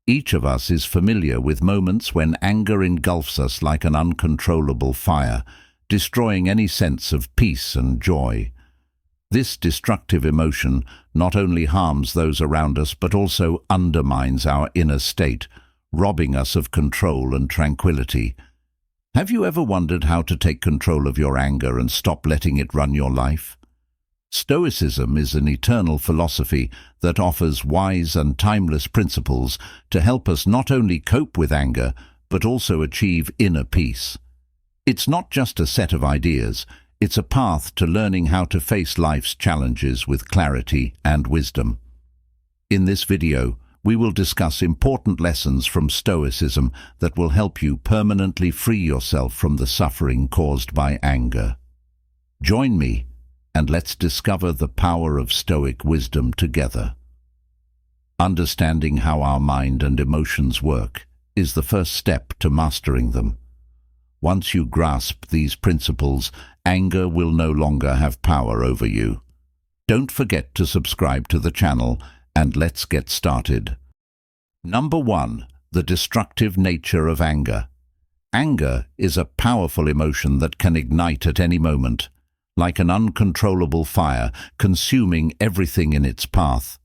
Each of us is familiar with moments when anger engulfs us like an uncontrollable fire, destroying any sense of peace and joy. This destructive emotion not only harms those around us but also undermines our inner state, robbing us of control and tranquility. Have you ever wondered how to take control of your anger and stop letting it run your life? Stoicism is an eternal philosophy that offers wise and timeless principles to help us not only cope with anger, but also achieve inner peace. It's not just a set of ideas, it's a path to learning how to face life's challenges with clarity and wisdom. In this video, we will discuss important lessons from Stoicism that will help you permanently free yourself from the suffering caused by anger. Join me, and let's discover the power of Stoic wisdom together. Understanding how our mind and emotions work is the first step to mastering them. Once you grasp these principles, anger will no longer have power over you. Don't forget to subscribe to the channel, and let's get started. Number 1. The destructive nature of anger. Anger is a powerful emotion that can ignite at any moment, like an uncontrollable fire, consuming everything in its path.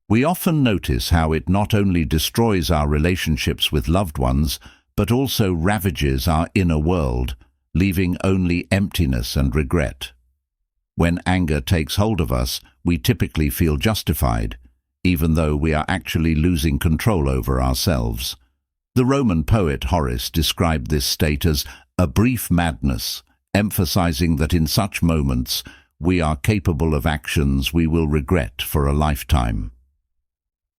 We often notice how it not only destroys our relationships with loved ones, but also ravages our inner world, leaving only emptiness and regret. When anger takes hold of us, we typically feel justified, even though we are actually losing control over ourselves. The Roman poet Horace described this state as a brief madness, emphasizing that in such moments we are capable of actions we will regret for a lifetime.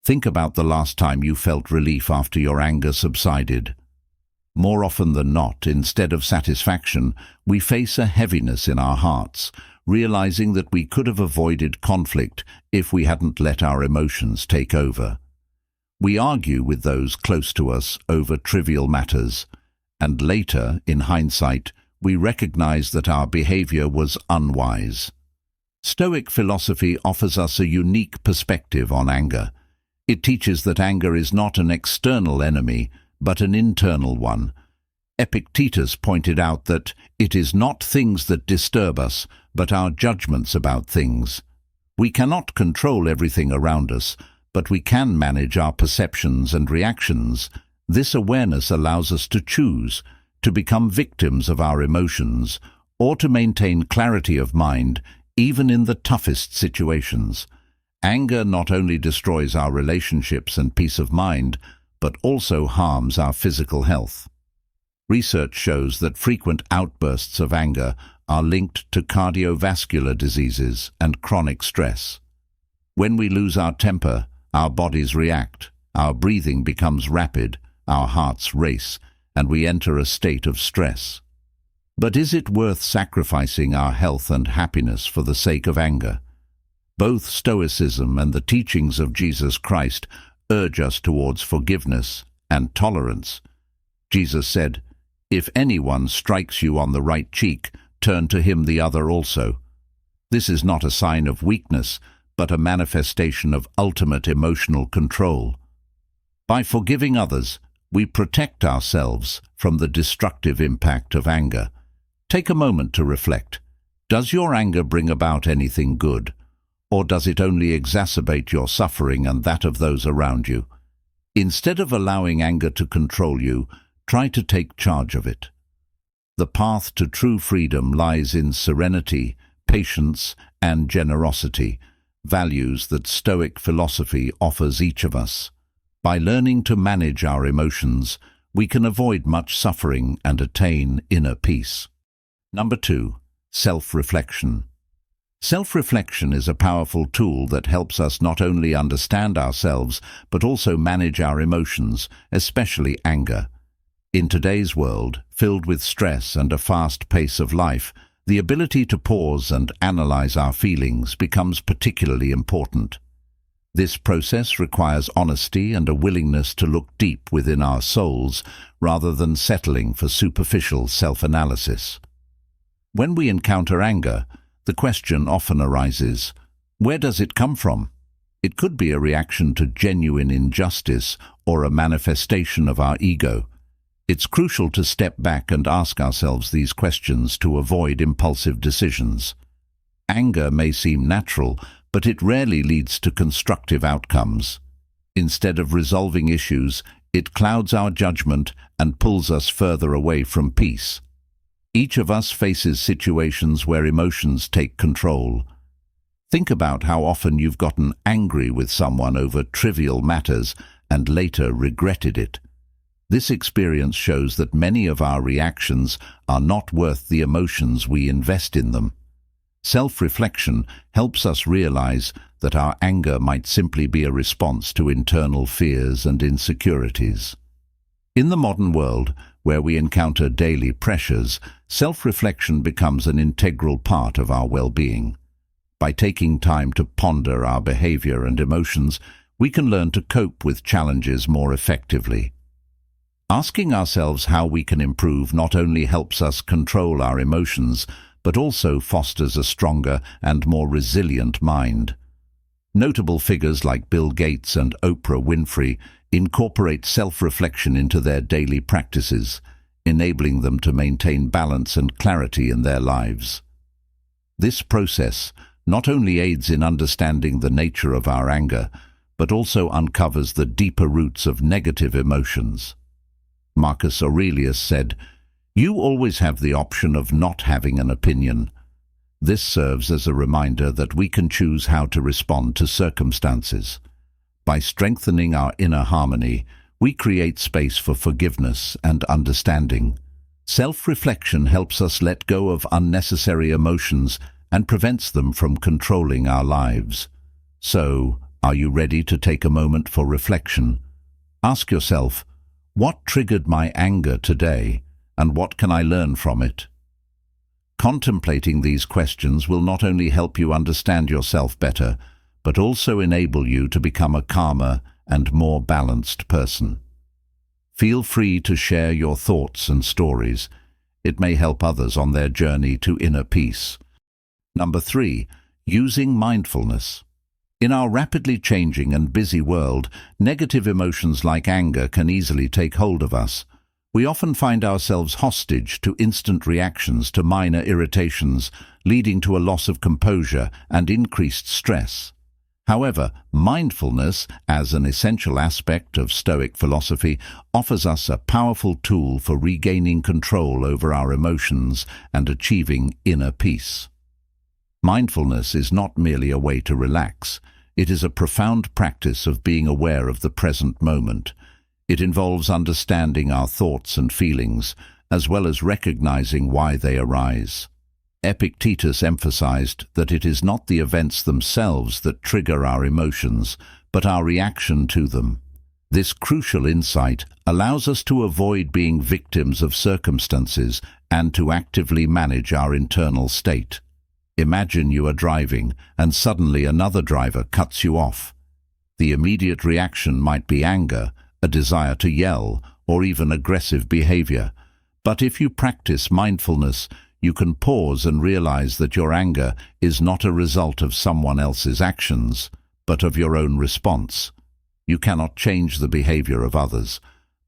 Think about the last time you felt relief after your anger subsided. More often than not, instead of satisfaction, we face a heaviness in our hearts, realizing that we could have avoided conflict if we hadn't let our emotions take over. We argue with those close to us over trivial matters, and later, in hindsight, we recognize that our behavior was unwise. Stoic philosophy offers us a unique perspective on anger. It teaches that anger is not an external enemy, but an internal one. Epictetus pointed out that it is not things that disturb us, but our judgments about things. We cannot control everything around us, but we can manage our perceptions and reactions. This awareness allows us to choose to become victims of our emotions, or to maintain clarity of mind, even in the toughest situations. Anger not only destroys our relationships and peace of mind, but also harms our physical health. Research shows that frequent outbursts of anger are linked to cardiovascular diseases and chronic stress. When we lose our temper, our bodies react, our breathing becomes rapid, our hearts race, and we enter a state of stress. But is it worth sacrificing our health and happiness for the sake of anger? Both Stoicism and the teachings of Jesus Christ urge us towards forgiveness and tolerance. Jesus said, "If anyone strikes you on the right cheek, turn to him the other also." This is not a sign of weakness, but a manifestation of ultimate emotional control. By forgiving others, we protect ourselves from the destructive impact of anger. Take a moment to reflect. Does your anger bring about anything good? Or does it only exacerbate your suffering and that of those around you? Instead of allowing anger to control you, try to take charge of it. The path to true freedom lies in serenity, patience, and generosity, values that Stoic philosophy offers each of us. By learning to manage our emotions, we can avoid much suffering and attain inner peace. Number 2. Self-reflection. Self-reflection is a powerful tool that helps us not only understand ourselves, but also manage our emotions, especially anger. In today's world, filled with stress and a fast pace of life, the ability to pause and analyze our feelings becomes particularly important. This process requires honesty and a willingness to look deep within our souls rather than settling for superficial self-analysis. When we encounter anger, the question often arises, where does it come from? It could be a reaction to genuine injustice or a manifestation of our ego. It's crucial to step back and ask ourselves these questions to avoid impulsive decisions. Anger may seem natural, but it rarely leads to constructive outcomes. Instead of resolving issues, it clouds our judgment and pulls us further away from peace. Each of us faces situations where emotions take control. Think about how often you've gotten angry with someone over trivial matters and later regretted it. This experience shows that many of our reactions are not worth the emotions we invest in them. Self-reflection helps us realize that our anger might simply be a response to internal fears and insecurities. In the modern world, where we encounter daily pressures, self-reflection becomes an integral part of our well-being. By taking time to ponder our behavior and emotions, we can learn to cope with challenges more effectively. Asking ourselves how we can improve not only helps us control our emotions, but also fosters a stronger and more resilient mind. Notable figures like Bill Gates and Oprah Winfrey incorporate self-reflection into their daily practices, enabling them to maintain balance and clarity in their lives. This process not only aids in understanding the nature of our anger, but also uncovers the deeper roots of negative emotions. Marcus Aurelius said, "You always have the option of not having an opinion." This serves as a reminder that we can choose how to respond to circumstances. By strengthening our inner harmony, we create space for forgiveness and understanding. Self-reflection helps us let go of unnecessary emotions and prevents them from controlling our lives. So, are you ready to take a moment for reflection? Ask yourself, what triggered my anger today, and what can I learn from it? Contemplating these questions will not only help you understand yourself better, but also enable you to become a calmer and more balanced person. Feel free to share your thoughts and stories. It may help others on their journey to inner peace. Number 3, using mindfulness. In our rapidly changing and busy world, negative emotions like anger can easily take hold of us. We often find ourselves hostage to instant reactions to minor irritations, leading to a loss of composure and increased stress. However, mindfulness, as an essential aspect of Stoic philosophy, offers us a powerful tool for regaining control over our emotions and achieving inner peace. Mindfulness is not merely a way to relax. It is a profound practice of being aware of the present moment. It involves understanding our thoughts and feelings, as well as recognizing why they arise. Epictetus emphasized that it is not the events themselves that trigger our emotions, but our reaction to them. This crucial insight allows us to avoid being victims of circumstances and to actively manage our internal state. Imagine you are driving and suddenly another driver cuts you off. The immediate reaction might be anger, a desire to yell, or even aggressive behavior. But if you practice mindfulness, you can pause and realize that your anger is not a result of someone else's actions, but of your own response. You cannot change the behavior of others,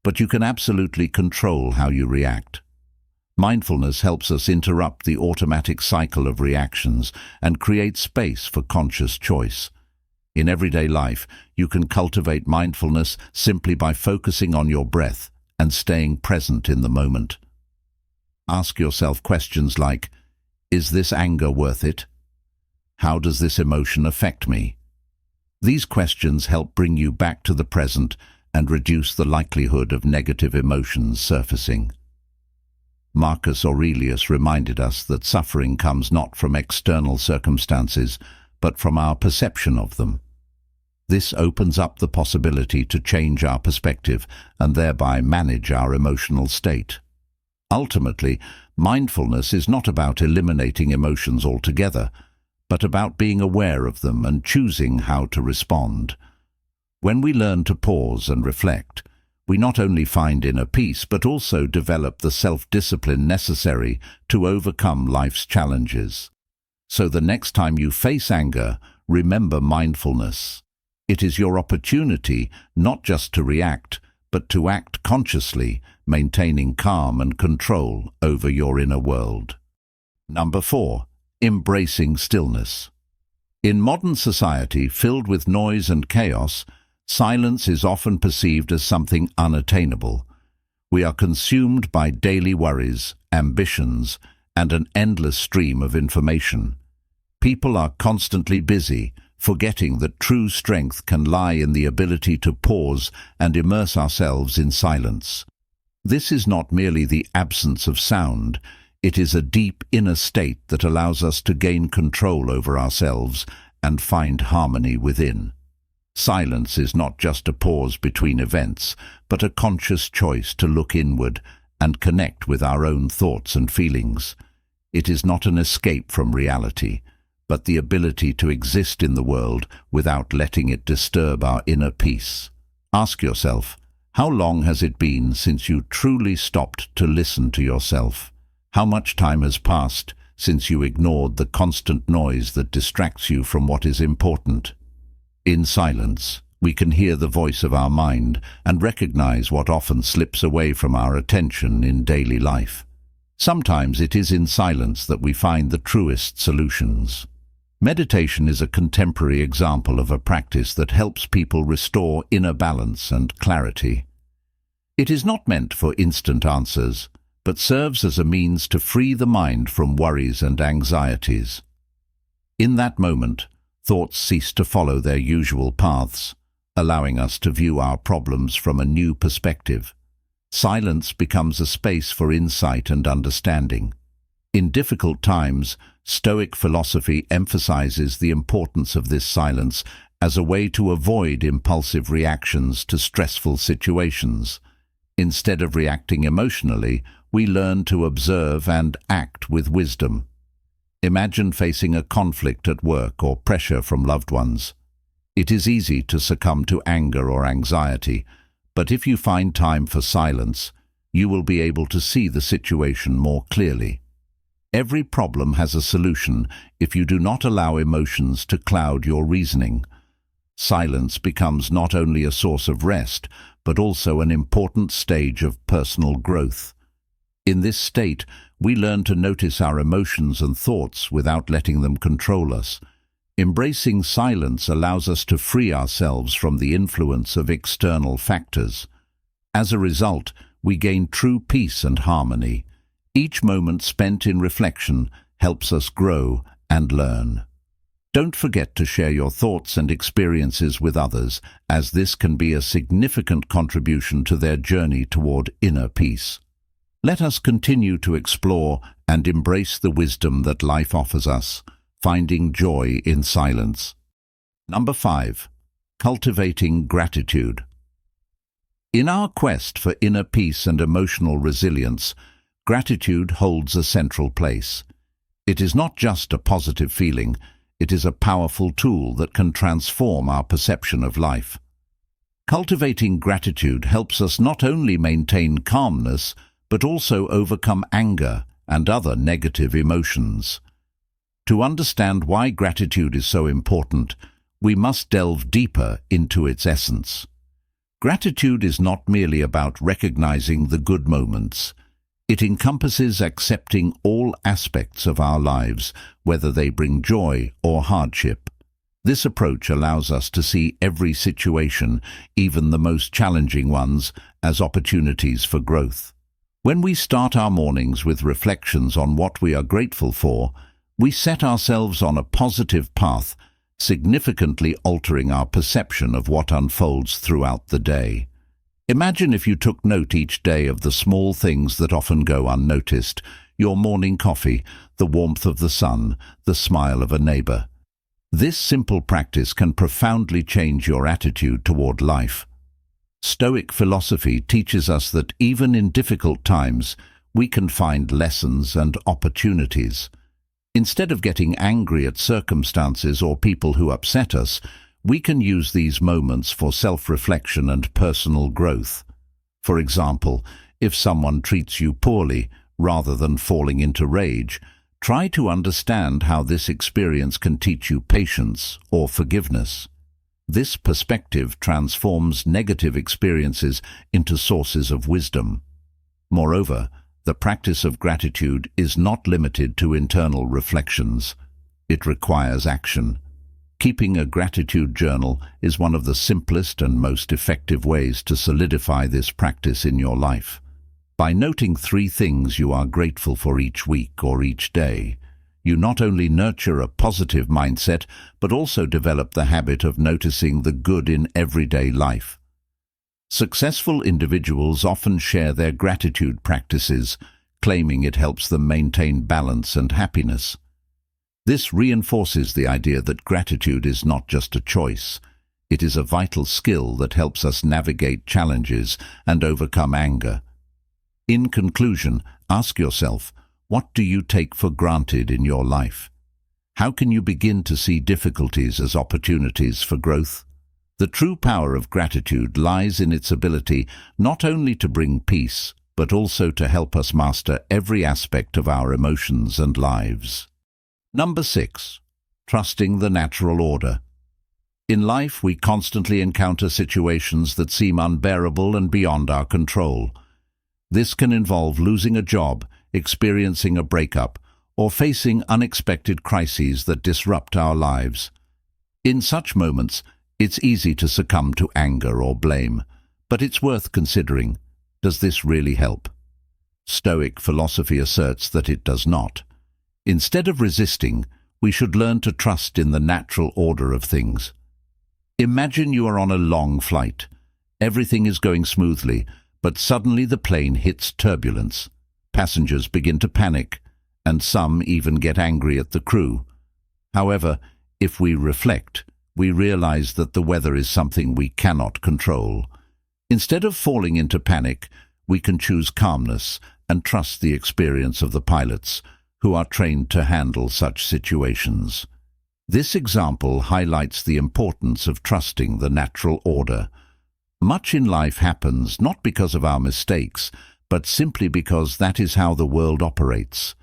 but you can absolutely control how you react. Mindfulness helps us interrupt the automatic cycle of reactions and create space for conscious choice. In everyday life, you can cultivate mindfulness simply by focusing on your breath and staying present in the moment. Ask yourself questions like, is this anger worth it? How does this emotion affect me? These questions help bring you back to the present and reduce the likelihood of negative emotions surfacing. Marcus Aurelius reminded us that suffering comes not from external circumstances, but from our perception of them. This opens up the possibility to change our perspective and thereby manage our emotional state. Ultimately, mindfulness is not about eliminating emotions altogether, but about being aware of them and choosing how to respond. When we learn to pause and reflect, we not only find inner peace but also develop the self-discipline necessary to overcome life's challenges. So the next time you face anger, remember mindfulness. It is your opportunity not just to react, but to act consciously, maintaining calm and control over your inner world. Number 4. Embracing stillness. In modern society filled with noise and chaos, silence is often perceived as something unattainable. We are consumed by daily worries, ambitions, and an endless stream of information. People are constantly busy, forgetting that true strength can lie in the ability to pause and immerse ourselves in silence. This is not merely the absence of sound, it is a deep inner state that allows us to gain control over ourselves and find harmony within. Silence is not just a pause between events, but a conscious choice to look inward and connect with our own thoughts and feelings. It is not an escape from reality, but the ability to exist in the world without letting it disturb our inner peace. Ask yourself, how long has it been since you truly stopped to listen to yourself? How much time has passed since you ignored the constant noise that distracts you from what is important? In silence, we can hear the voice of our mind and recognize what often slips away from our attention in daily life. Sometimes it is in silence that we find the truest solutions. Meditation is a contemporary example of a practice that helps people restore inner balance and clarity. It is not meant for instant answers, but serves as a means to free the mind from worries and anxieties. In that moment, thoughts cease to follow their usual paths, allowing us to view our problems from a new perspective. Silence becomes a space for insight and understanding. In difficult times, Stoic philosophy emphasizes the importance of this silence as a way to avoid impulsive reactions to stressful situations. Instead of reacting emotionally, we learn to observe and act with wisdom. Imagine facing a conflict at work or pressure from loved ones. It is easy to succumb to anger or anxiety, but if you find time for silence, you will be able to see the situation more clearly. Every problem has a solution if you do not allow emotions to cloud your reasoning. Silence becomes not only a source of rest, but also an important stage of personal growth. In this state, we learn to notice our emotions and thoughts without letting them control us. Embracing silence allows us to free ourselves from the influence of external factors. As a result, we gain true peace and harmony. Each moment spent in reflection helps us grow and learn. Don't forget to share your thoughts and experiences with others, as this can be a significant contribution to their journey toward inner peace. Let us continue to explore and embrace the wisdom that life offers us, finding joy in silence. Number 5. Cultivating gratitude. In our quest for inner peace and emotional resilience, gratitude holds a central place. It is not just a positive feeling, it is a powerful tool that can transform our perception of life. Cultivating gratitude helps us not only maintain calmness, but also overcome anger and other negative emotions. To understand why gratitude is so important, we must delve deeper into its essence. Gratitude is not merely about recognizing the good moments. It encompasses accepting all aspects of our lives, whether they bring joy or hardship. This approach allows us to see every situation, even the most challenging ones, as opportunities for growth. When we start our mornings with reflections on what we are grateful for, we set ourselves on a positive path, significantly altering our perception of what unfolds throughout the day. Imagine if you took note each day of the small things that often go unnoticed: your morning coffee, the warmth of the sun, the smile of a neighbor. This simple practice can profoundly change your attitude toward life. Stoic philosophy teaches us that even in difficult times, we can find lessons and opportunities. Instead of getting angry at circumstances or people who upset us, we can use these moments for self-reflection and personal growth. For example, if someone treats you poorly, rather than falling into rage, try to understand how this experience can teach you patience or forgiveness. This perspective transforms negative experiences into sources of wisdom. Moreover, the practice of gratitude is not limited to internal reflections. It requires action. Keeping a gratitude journal is one of the simplest and most effective ways to solidify this practice in your life. By noting 3 things you are grateful for each week or each day, you not only nurture a positive mindset, but also develop the habit of noticing the good in everyday life. Successful individuals often share their gratitude practices, claiming it helps them maintain balance and happiness. This reinforces the idea that gratitude is not just a choice. It is a vital skill that helps us navigate challenges and overcome anger. In conclusion, ask yourself, what do you take for granted in your life? How can you begin to see difficulties as opportunities for growth? The true power of gratitude lies in its ability not only to bring peace, but also to help us master every aspect of our emotions and lives. Number 6. Trusting the natural order. In life, we constantly encounter situations that seem unbearable and beyond our control. This can involve losing a job, experiencing a breakup, or facing unexpected crises that disrupt our lives. In such moments, it's easy to succumb to anger or blame, but it's worth considering, does this really help? Stoic philosophy asserts that it does not. Instead of resisting, we should learn to trust in the natural order of things. Imagine you are on a long flight. Everything is going smoothly, but suddenly the plane hits turbulence. Passengers begin to panic, and some even get angry at the crew. However, if we reflect, we realize that the weather is something we cannot control. Instead of falling into panic, we can choose calmness and trust the experience of the pilots, who are trained to handle such situations. This example highlights the importance of trusting the natural order. Much in life happens not because of our mistakes, but simply because that is how the world operates.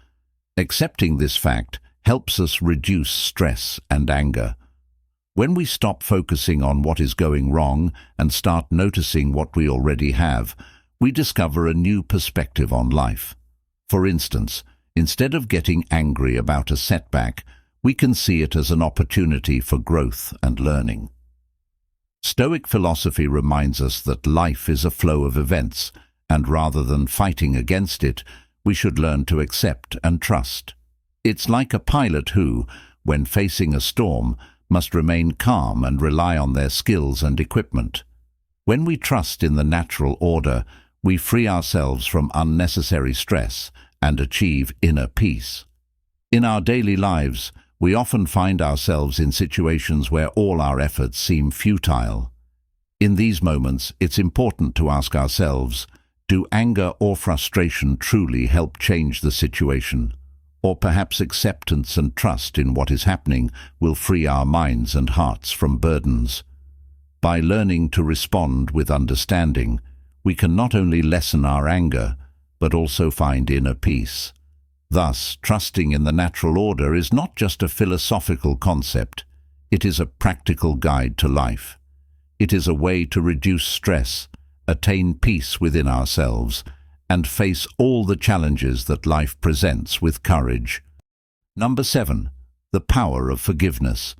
Accepting this fact helps us reduce stress and anger. When we stop focusing on what is going wrong and start noticing what we already have, we discover a new perspective on life. For instance, instead of getting angry about a setback, we can see it as an opportunity for growth and learning. Stoic philosophy reminds us that life is a flow of events, and rather than fighting against it, we should learn to accept and trust. It's like a pilot who, when facing a storm, must remain calm and rely on their skills and equipment. When we trust in the natural order, we free ourselves from unnecessary stress and achieve inner peace. In our daily lives, we often find ourselves in situations where all our efforts seem futile. In these moments, it's important to ask ourselves, do anger or frustration truly help change the situation? Or perhaps acceptance and trust in what is happening will free our minds and hearts from burdens. By learning to respond with understanding, we can not only lessen our anger, but also find inner peace. Thus, trusting in the natural order is not just a philosophical concept, it is a practical guide to life. It is a way to reduce stress, attain peace within ourselves, and face all the challenges that life presents with courage. Number 7. The power of forgiveness.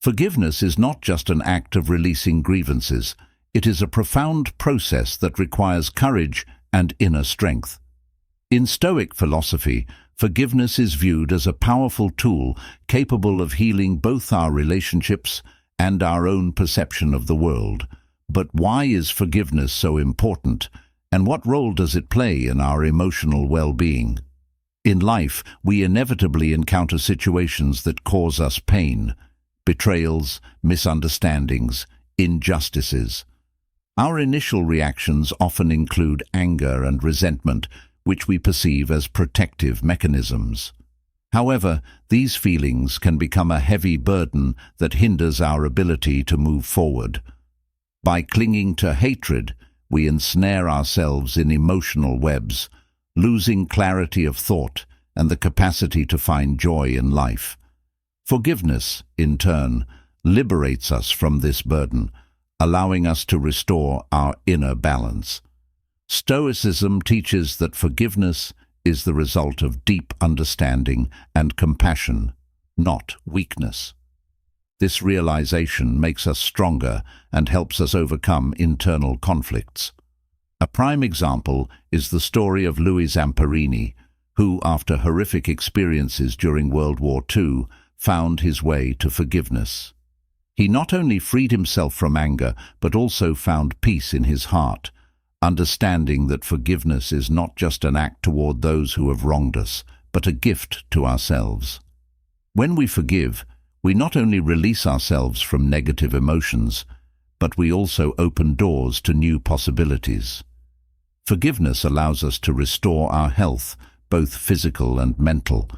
Forgiveness is not just an act of releasing grievances, it is a profound process that requires courage and inner strength. In Stoic philosophy, forgiveness is viewed as a powerful tool capable of healing both our relationships and our own perception of the world. But why is forgiveness so important, and what role does it play in our emotional well-being? In life, we inevitably encounter situations that cause us pain, betrayals, misunderstandings, injustices. Our initial reactions often include anger and resentment, which we perceive as protective mechanisms. However, these feelings can become a heavy burden that hinders our ability to move forward. By clinging to hatred, we ensnare ourselves in emotional webs, losing clarity of thought and the capacity to find joy in life. Forgiveness, in turn, liberates us from this burden, allowing us to restore our inner balance. Stoicism teaches that forgiveness is the result of deep understanding and compassion, not weakness. This realization makes us stronger and helps us overcome internal conflicts. A prime example is the story of Louis Zamperini, who, after horrific experiences during World War II, found his way to forgiveness. He not only freed himself from anger, but also found peace in his heart, understanding that forgiveness is not just an act toward those who have wronged us, but a gift to ourselves. When we forgive, we not only release ourselves from negative emotions, but we also open doors to new possibilities. Forgiveness allows us to restore our health, both physical and mental.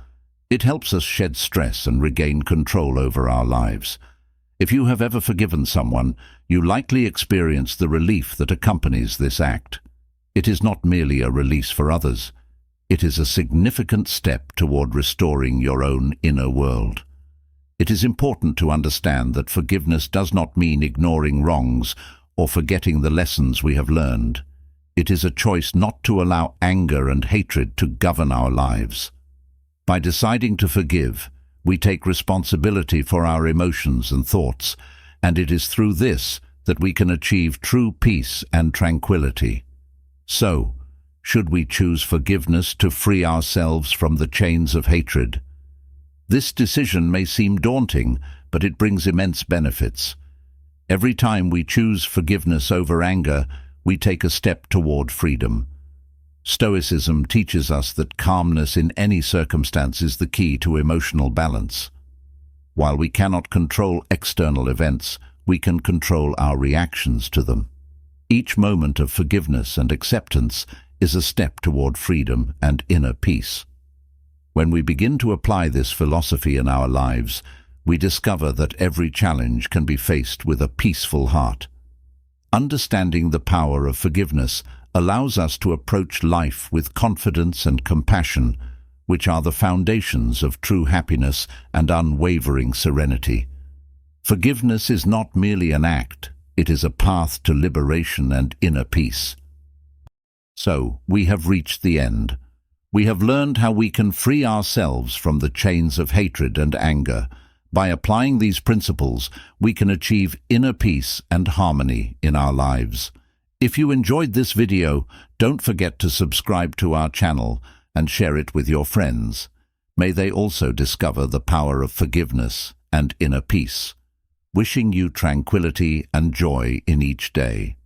It helps us shed stress and regain control over our lives. If you have ever forgiven someone, you likely experience the relief that accompanies this act. It is not merely a release for others. It is a significant step toward restoring your own inner world. It is important to understand that forgiveness does not mean ignoring wrongs or forgetting the lessons we have learned. It is a choice not to allow anger and hatred to govern our lives. By deciding to forgive, we take responsibility for our emotions and thoughts, and it is through this that we can achieve true peace and tranquility. So, should we choose forgiveness to free ourselves from the chains of hatred? This decision may seem daunting, but it brings immense benefits. Every time we choose forgiveness over anger, we take a step toward freedom. Stoicism teaches us that calmness in any circumstance is the key to emotional balance. While we cannot control external events, we can control our reactions to them. Each moment of forgiveness and acceptance is a step toward freedom and inner peace. When we begin to apply this philosophy in our lives, we discover that every challenge can be faced with a peaceful heart. Understanding the power of forgiveness allows us to approach life with confidence and compassion, which are the foundations of true happiness and unwavering serenity. Forgiveness is not merely an act, it is a path to liberation and inner peace. So, we have reached the end. We have learned how we can free ourselves from the chains of hatred and anger. By applying these principles, we can achieve inner peace and harmony in our lives. If you enjoyed this video, don't forget to subscribe to our channel and share it with your friends. May they also discover the power of forgiveness and inner peace. Wishing you tranquility and joy in each day.